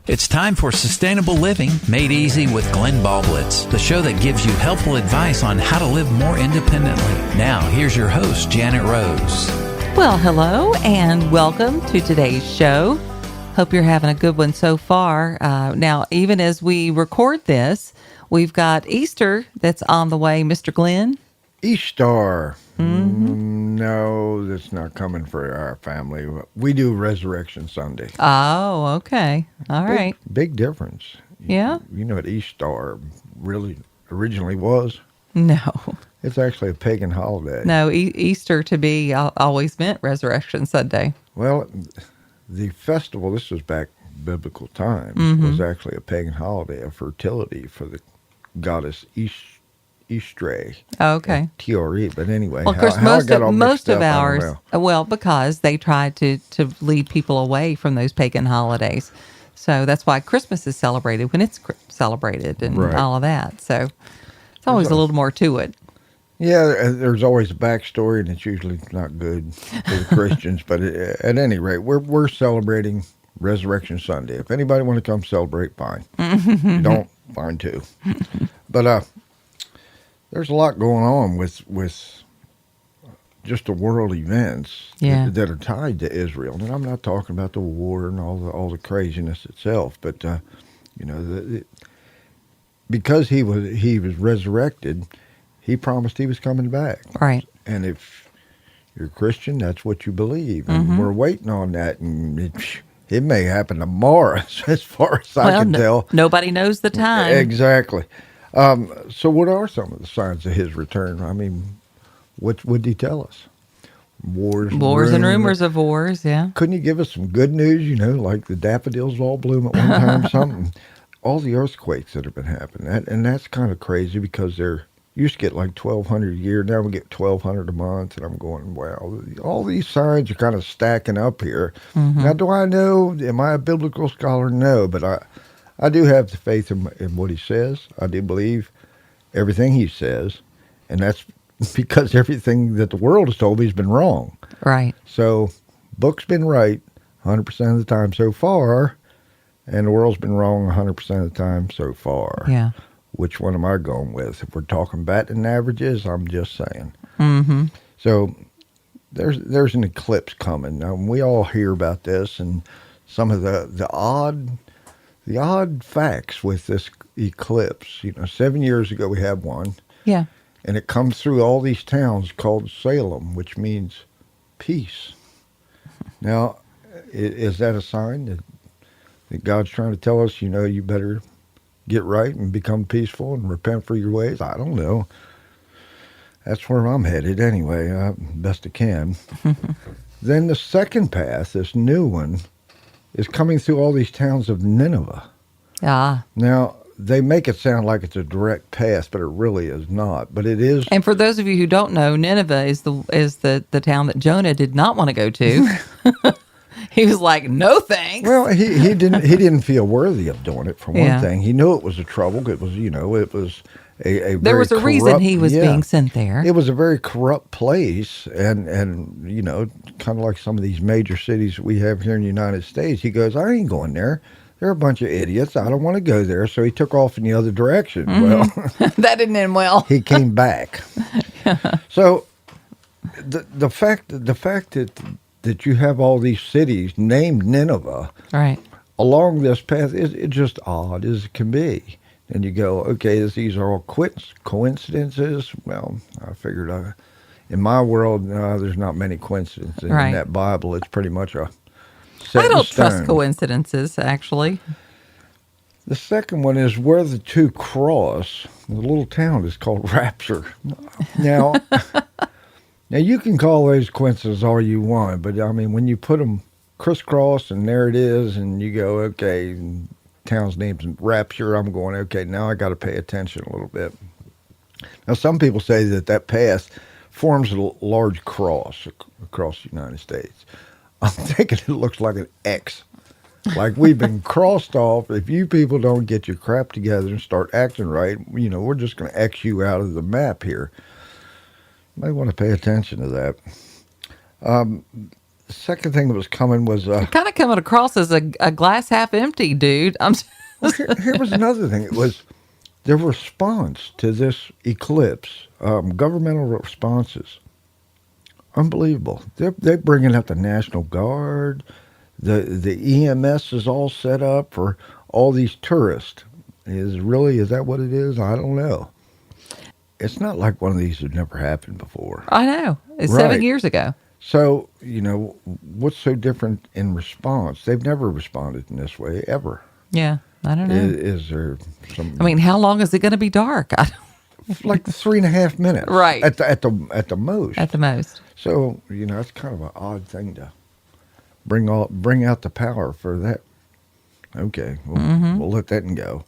It's time for Sustainable Living Made Easy with Glenn Baldwitz, the show that gives you helpful advice on how to live more independently. Now, here's your host, Janet Rose. Well, hello and welcome to today's show. Hope you're having a good one so far. Now, even as we record this, we've got Easter that's on the way. Mr. Glenn? Easter. No, that's not coming for our family. We do Resurrection Sunday. Oh, okay. All right. Big difference. Yeah? You know what Easter really originally was? No. It's actually a pagan holiday. No, Easter to be always meant Resurrection Sunday. Well, the festival, this was back biblical times, was actually a pagan holiday of fertility for the goddess Easter. Oh, okay. T-R-E. But anyway, Well, of course, most of ours, well, because they tried to lead people away from those pagan holidays. So that's why Christmas is celebrated when it's celebrated and all of that. So it's always a little more to it. Yeah, there's always a backstory, and it's usually not good for the Christians. But at any rate, we're celebrating Resurrection Sunday. If anybody want to come celebrate, fine. If you don't, fine too. But there's a lot going on with just the world events that are tied to Israel. And I'm not talking about the war and all the craziness itself, but because he was resurrected, he promised he was coming back. Right. And if you're a Christian, that's what you believe. And we're waiting on that. And it may happen tomorrow, as far as I can tell. Nobody knows the time. Exactly. So what are some of the signs of his return? I mean, what would he tell us? Wars and rumors of wars, yeah. Couldn't he give us some good news, like the daffodils all bloom at one time, something? All the earthquakes that have been happening. And that's kind of crazy because they're used to get like 1,200 a year. Now we get 1,200 a month. And I'm going, wow, all these signs are kind of stacking up here. Now, do I know? Am I a biblical scholar? No, but I do have the faith in what he says. I do believe everything he says. And that's because everything that the world has told me has been wrong. Right. So, book's been right 100% of the time so far. And the world's been wrong 100% of the time so far. Yeah. Which one am I going with? If we're talking batting averages, I'm just saying. So there's an eclipse coming. Now, we all hear about this and some of the odd facts with this eclipse. 7 years ago we had one. Yeah. And it comes through all these towns called Salem, which means peace. Now, is that a sign that God's trying to tell us, you better get right and become peaceful and repent for your ways? I don't know. That's where I'm headed anyway, best I can. Then the second path, this new one, is coming through all these towns of Nineveh. Ah. Now, they make it sound like it's a direct path, but it really is not. But it is. And for those of you who don't know, Nineveh is the town that Jonah did not want to go to. He was like, no thanks. Well, he didn't feel worthy of doing it, for one thing. He knew it was a trouble. It was, it was a there was a corrupt, reason he was being sent there. It was a very corrupt place, and kind of like some of these major cities we have here in the United States. He goes, I ain't going there. They're a bunch of idiots. I don't want to go there. So he took off in the other direction. Well, that didn't end well. He came back. So the fact that you have all these cities named Nineveh along this path, it's just odd as it can be. And you go, okay, these are all coincidences. Well, I figured in my world, there's not many coincidences in that Bible. It's pretty much a set I don't in stone. trust coincidences, actually. The second one is where the two cross. The little town is called Rapture. Now, you can call those coincidences all you want, but I mean, when you put them crisscross and there it is, and you go, okay, town's name's Rapture, I'm going, okay, now I got to pay attention a little bit. Now, some people say that path forms a large cross across the United States. I'm thinking it looks like an X. Like we've been crossed off. If you people don't get your crap together and start acting right, we're just going to X you out of the map here. You might want to pay attention to that. The second thing that was coming was kind of coming across as a glass half empty, dude. well, here was another thing. It was their response to this eclipse, governmental responses. Unbelievable. They're bringing out the National Guard. The EMS is all set up for all these tourists. Is that what it is? I don't know. It's not like one of these had never happened before. I know. It's 7 years ago. So, what's so different in response? They've never responded in this way, ever. Yeah, I don't know. Is there some... I mean, how long is it going to be dark? Like 3.5 minutes. Right. At the most. At the most. So, it's kind of an odd thing to bring out the power for that. Okay, we'll let that go.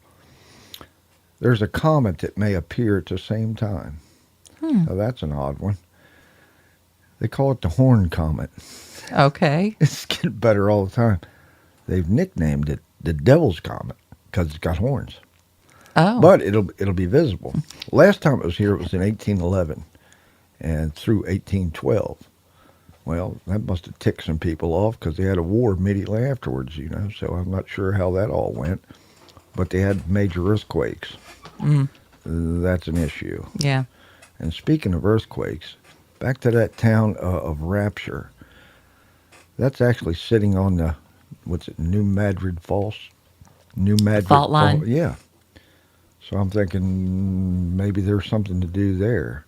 There's a comet that may appear at the same time. Now, that's an odd one. They call it the Horn Comet. Okay. It's getting better all the time. They've nicknamed it the Devil's Comet because it's got horns. Oh. But it'll be visible. Last time it was here, it was in 1811 and through 1812. Well, that must have ticked some people off because they had a war immediately afterwards, so I'm not sure how that all went. But they had major earthquakes. That's an issue. Yeah. And speaking of earthquakes, back to that town of Rapture. That's actually sitting on the, New Madrid Fault line? Yeah. So I'm thinking maybe there's something to do there.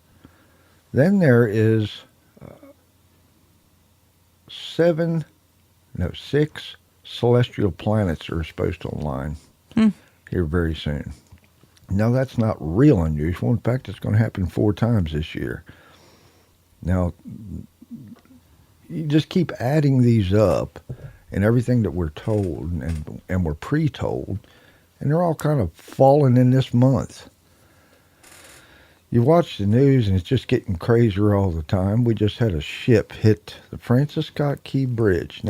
Then there is 6 celestial planets that are supposed to align here very soon. Now, that's not real unusual. In fact, it's going to happen 4 times this year. Now, you just keep adding these up and everything that we're told and we're pre-told, and they're all kind of falling in this month. You watch the news, and it's just getting crazier all the time. We just had a ship hit the Francis Scott Key Bridge.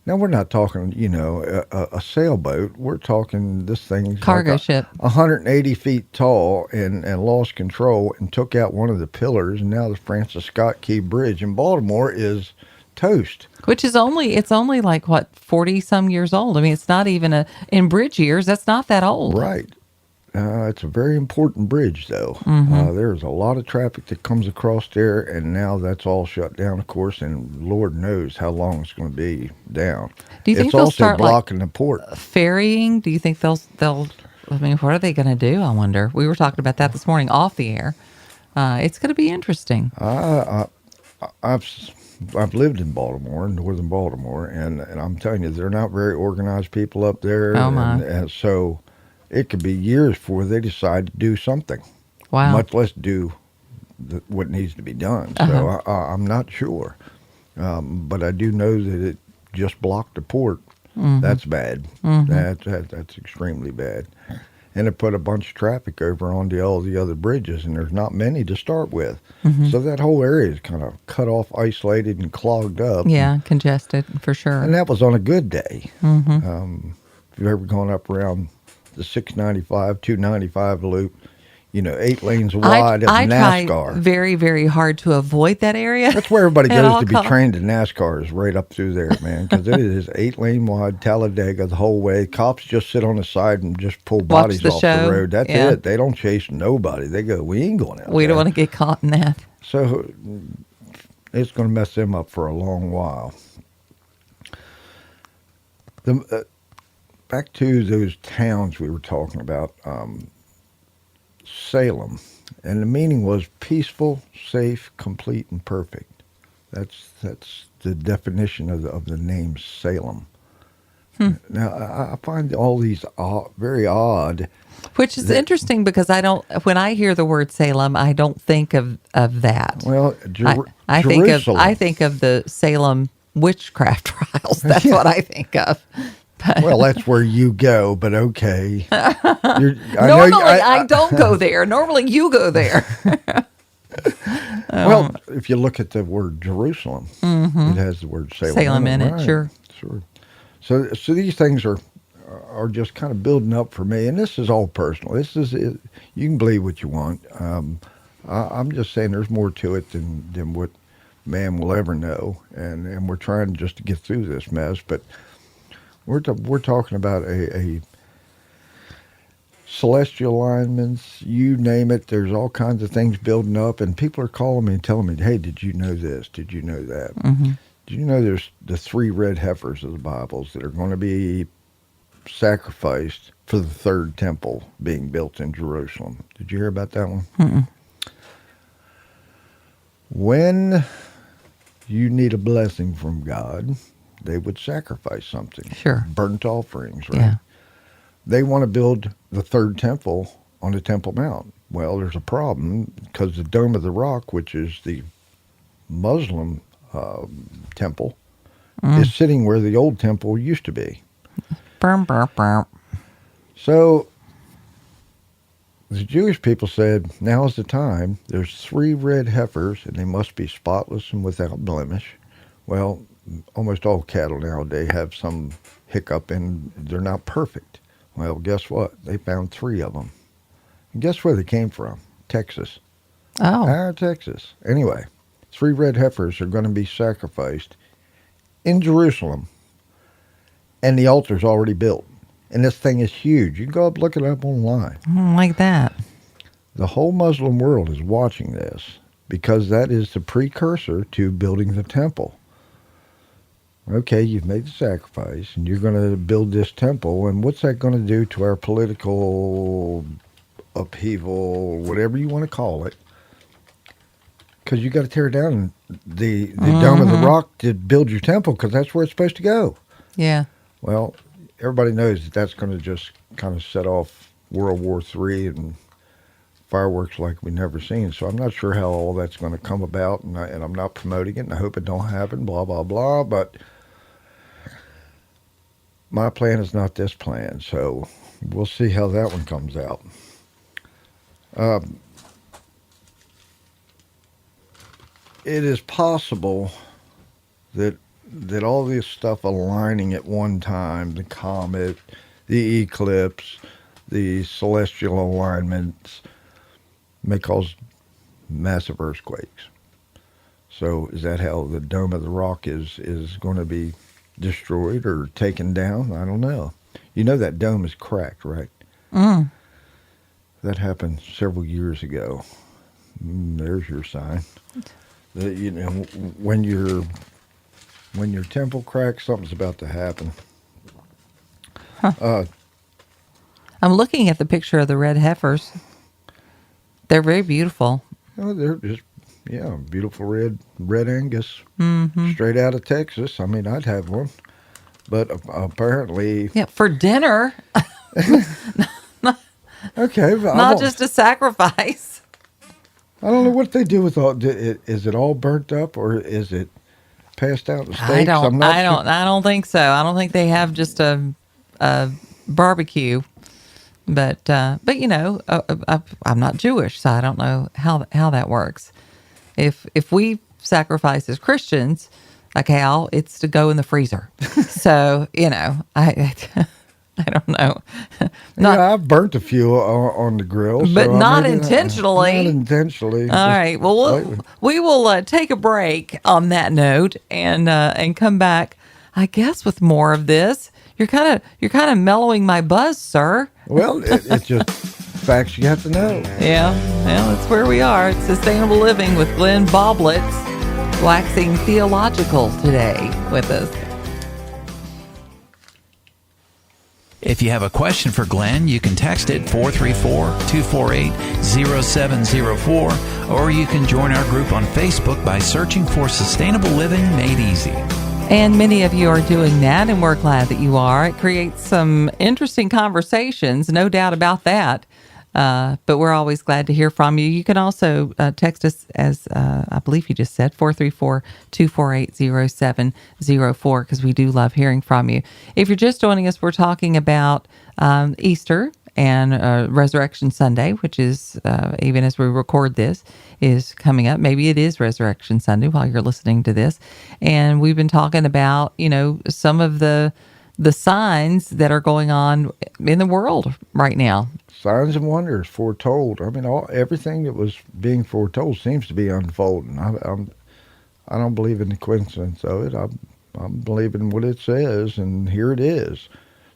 Now we're not talking, a sailboat. We're talking this thing's cargo ship, 180 feet tall, and lost control and took out one of the pillars. And now the Francis Scott Key Bridge in Baltimore is toast. Which is only like 40 some years old. I mean, it's not even in bridge years. That's not that old. Right. It's a very important bridge, though. There's a lot of traffic that comes across there, and now that's all shut down, of course, and Lord knows how long it's going to be down. Do you think it's they'll also start blocking the port? Ferrying? Do you think they'll? I mean, what are they going to do? I wonder. We were talking about that this morning off the air. It's going to be interesting. I've lived in Baltimore, northern Baltimore, and I'm telling you, they're not very organized people up there. Oh my! And so it could be years before they decide to do something. Wow. Much less do what needs to be done. So I'm not sure. But I do know that it just blocked the port. That's bad. That's extremely bad. And it put a bunch of traffic over onto all the other bridges, and there's not many to start with. So that whole area is kind of cut off, isolated, and clogged up. Yeah, congested, for sure. And that was on a good day. If you've ever gone up around the 695, 295 loop, 8 lanes wide of NASCAR. I try very, very hard to avoid that area. That's where everybody goes to be trained in NASCAR, is right up through there, man, because it is 8 lane wide, Talladega the whole way. Cops just sit on the side and just pull bodies off the road. That's it. They don't chase nobody. They go, we ain't going out We don't want to get caught in that. So it's going to mess them up for a long while. Back to those towns we were talking about, Salem, and the meaning was peaceful, safe, complete, and perfect. That's the definition of the name Salem. Now, I find all these very odd. Which is interesting because when I hear the word Salem, I don't think of that. Well, I think of the Salem witchcraft trials. That's what I think of. Well, that's where you go, but okay. Normally, I don't go there. Normally, you go there. Well, if you look at the word Jerusalem, it has the word Salem in it. Right. Sure. So these things are just kind of building up for me, and this is all personal. This is it. You can believe what you want. I'm just saying there's more to it than what man will ever know, and we're trying just to get through this mess. But we're talking about a celestial alignments, you name it. There's all kinds of things building up, and people are calling me and telling me, "Hey, did you know this? Did you know that? Mm-hmm. Did you know there's the 3 red heifers of the Bibles that are going to be sacrificed for the third temple being built in Jerusalem?" Did you hear about that one? Mm-mm. When you need a blessing from God, they would sacrifice something. Sure. Burnt offerings, right? Yeah. They want to build the third temple on the Temple Mount. Well, there's a problem because the Dome of the Rock, which is the Muslim temple, is sitting where the old temple used to be. Burm, burm, burm. So the Jewish people said, now's the time. There's 3 red heifers, and they must be spotless and without blemish. Well, almost all cattle nowadays have some hiccup, and they're not perfect. Well, guess what? They found 3 of them. And guess where they came from? Texas. Oh. Texas. Anyway, 3 red heifers are going to be sacrificed in Jerusalem, and the altar's already built. And this thing is huge. You can go up, look it up online. I don't like that. The whole Muslim world is watching this because that is the precursor to building the temple. Okay, you've made the sacrifice, and you're going to build this temple, and what's that going to do to our political upheaval, whatever you want to call it? Because you got to tear down the Dome of the Rock to build your temple, because that's where it's supposed to go. Yeah. Well, everybody knows that that's going to just kind of set off World War III and fireworks like we've never seen. So I'm not sure how all that's going to come about, and I'm not promoting it, and I hope it don't happen, blah, blah, blah. But my plan is not this plan, so we'll see how that one comes out. It is possible that all this stuff aligning at one time, the comet, the eclipse, the celestial alignments, may cause massive earthquakes. So is that how the Dome of the Rock is going to be destroyed or taken down? I don't know. You know that dome is cracked, right? Mm. That happened several years ago. There's your sign. You know, when your temple cracks, something's about to happen. Huh. I'm looking at the picture of the red heifers. They're very beautiful. Oh, they're just, beautiful red Angus, mm-hmm. straight out of Texas. I mean, I'd have one, but apparently, for dinner. Okay, but not just a sacrifice. I don't know what they do with all. Is it all burnt up, or is it passed out in steaks? I don't think so. I don't think they have just a barbecue. But you know, I'm not Jewish, so I don't know how that works. If we sacrifice as Christians a cow, it's to go in the freezer. So you know, I don't know. I've burnt a few on the grill, but not intentionally. Not intentionally. All right. Well, we will take a break on that note and come back, I guess, with more of this. You're kind of mellowing my buzz, sir. Well, it's just facts you have to know. Yeah, well, that's where we are. It's Sustainable Living with Glenn Boblitz, waxing theological today with us. If you have a question for Glenn, you can text it 434-248-0704, or you can join our group on Facebook by searching for Sustainable Living Made Easy. And many of you are doing that, and we're glad that you are. It creates some interesting conversations, no doubt about that. But we're always glad to hear from you. You can also text us, as I believe you just said, 434-248-0704, because we do love hearing from you. If you're just joining us, we're talking about Easter and Resurrection Sunday, which is, even as we record this, is coming up. Maybe it is Resurrection Sunday while you're listening to this. And we've been talking about, you know, some of the signs that are going on in the world right now. Signs and wonders foretold. I mean, everything that was being foretold seems to be unfolding. I don't believe in the coincidence of it. I'm believing what it says, and here it is.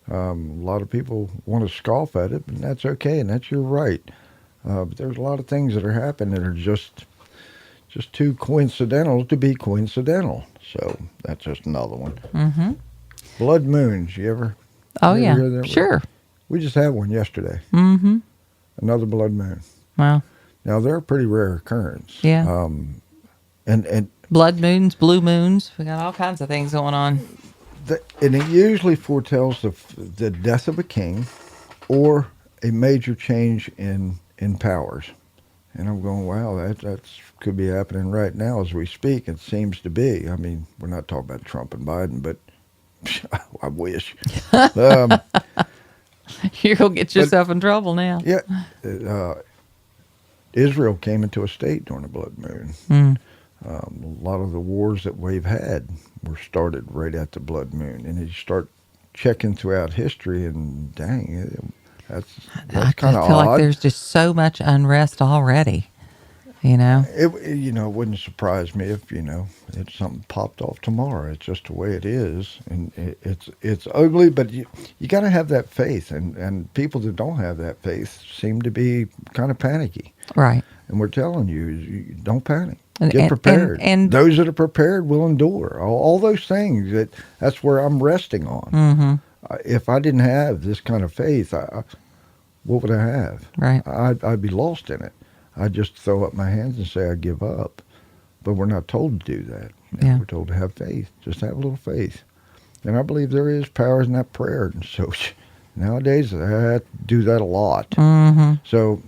A lot of people want to scoff at it, and that's okay, and that's your right. But there's a lot of things that are happening that are just too coincidental to be coincidental. So that's just another one. Mm-hmm. Blood moons, you ever? Oh, you ever yeah, sure. We just had one yesterday. Mm-hmm. Another blood moon. Wow. Now, they're a pretty rare occurrence. Yeah. And blood moons, blue moons. We got all kinds of things going on. And it usually foretells the death of a king or a major change in powers. And I'm going, wow, that could be happening right now as we speak. It seems to be. I mean, we're not talking about Trump and Biden, but I wish. You're going to get yourself in trouble now. Yeah. Israel came into a state during the blood moon. Mm. A lot of the wars that we've had were started right at the blood moon. And you start checking throughout history, and dang, that's kind of odd. I feel like there's just so much unrest already, you know? It wouldn't surprise me if, it's something popped off tomorrow. It's just the way it is. And it's ugly, but you got to have that faith. And people that don't have that faith seem to be kind of panicky. Right. And we're telling you don't panic. And, Get prepared. And those that are prepared will endure. All those things, that's where I'm resting on. Mm-hmm. If I didn't have this kind of faith, what would I have? Right. I'd be lost in it. I'd just throw up my hands and say I give up. But we're not told to do that. Yeah. We're told to have faith. Just have a little faith. And I believe there is power in that prayer. And so nowadays, I have to do that a lot. Mm-hmm. So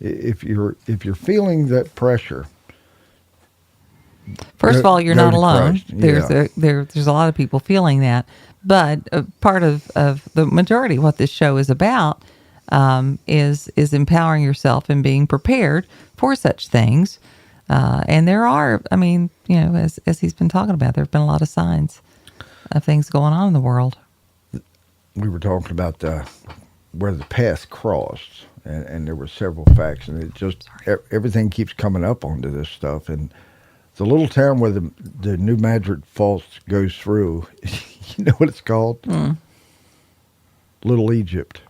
if you're feeling that pressure, first of all, you're not alone. Yeah. There's a lot of people feeling that. But part of the majority of what this show is about is empowering yourself and being prepared for such things. And there are, as he's been talking about, there have been a lot of signs of things going on in the world. We were talking about where the path crossed, and there were several facts, and it just everything keeps coming up onto this stuff. And the little town where the New Madrid Falls goes through, you know what it's called? Mm. Little Egypt.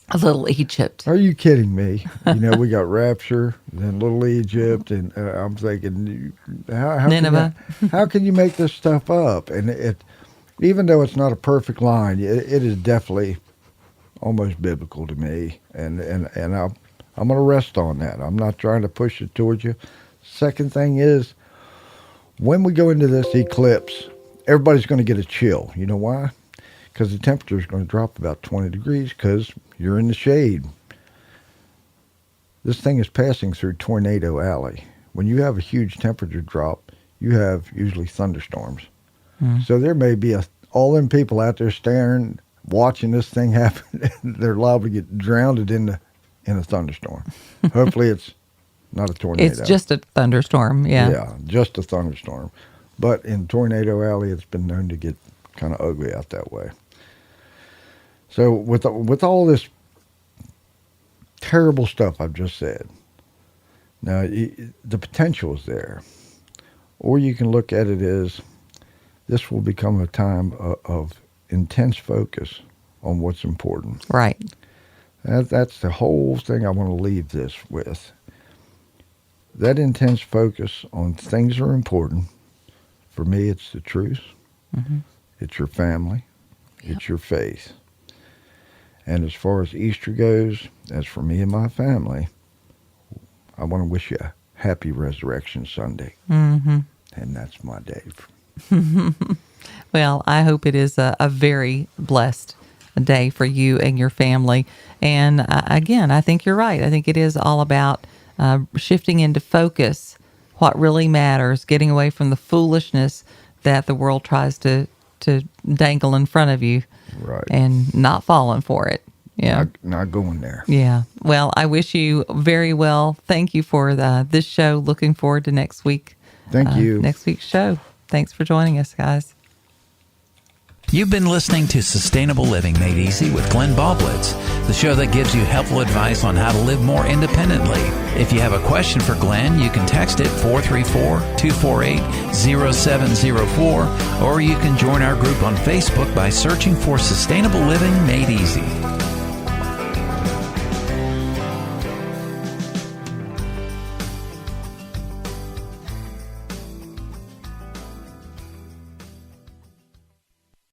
A Little Egypt. Are you kidding me? We got Rapture, then Little Egypt, and I'm thinking, how Nineveh. How can you make this stuff up? And even though it's not a perfect line, it is definitely almost biblical to me, and I'm going to rest on that. I'm not trying to push it towards you. Second thing is, when we go into this eclipse, everybody's going to get a chill. You know why? Because the temperature is going to drop about 20 degrees because you're in the shade. This thing is passing through Tornado Alley. When you have a huge temperature drop, you have usually thunderstorms. Mm-hmm. So there may be all them people out there staring, watching this thing happen. They're liable to get drowned in a thunderstorm. Hopefully it's not a tornado. It's just a thunderstorm, yeah. Yeah, just a thunderstorm. But in Tornado Alley, it's been known to get kind of ugly out that way. So with all this terrible stuff I've just said, now the potential is there. Or you can look at it as this will become a time of intense focus on what's important. Right. That's the whole thing I want to leave this with. That intense focus on things that are important. For me, it's the truth. Mm-hmm. It's your family. Yep. It's your faith. And as far as Easter goes, as for me and my family, I want to wish you a happy Resurrection Sunday. Mm-hmm. And that's my day. Well, I hope it is a very blessed day for you and your family. And again, I think you're right. I think it is all about shifting into focus, what really matters, getting away from the foolishness that the world tries to dangle in front of you. Right. And not falling for it. Yeah. Not going there. Yeah. Well, I wish you very well. Thank you for this show. Looking forward to next week. Thank you. Next week's show. Thanks for joining us, guys. You've been listening to Sustainable Living Made Easy with Glenn Ballblitz. the show that gives you helpful advice on how to live more independently. If you have a question for Glenn, you can text it 434-248-0704, or you can join our group on Facebook by searching for Sustainable Living Made Easy.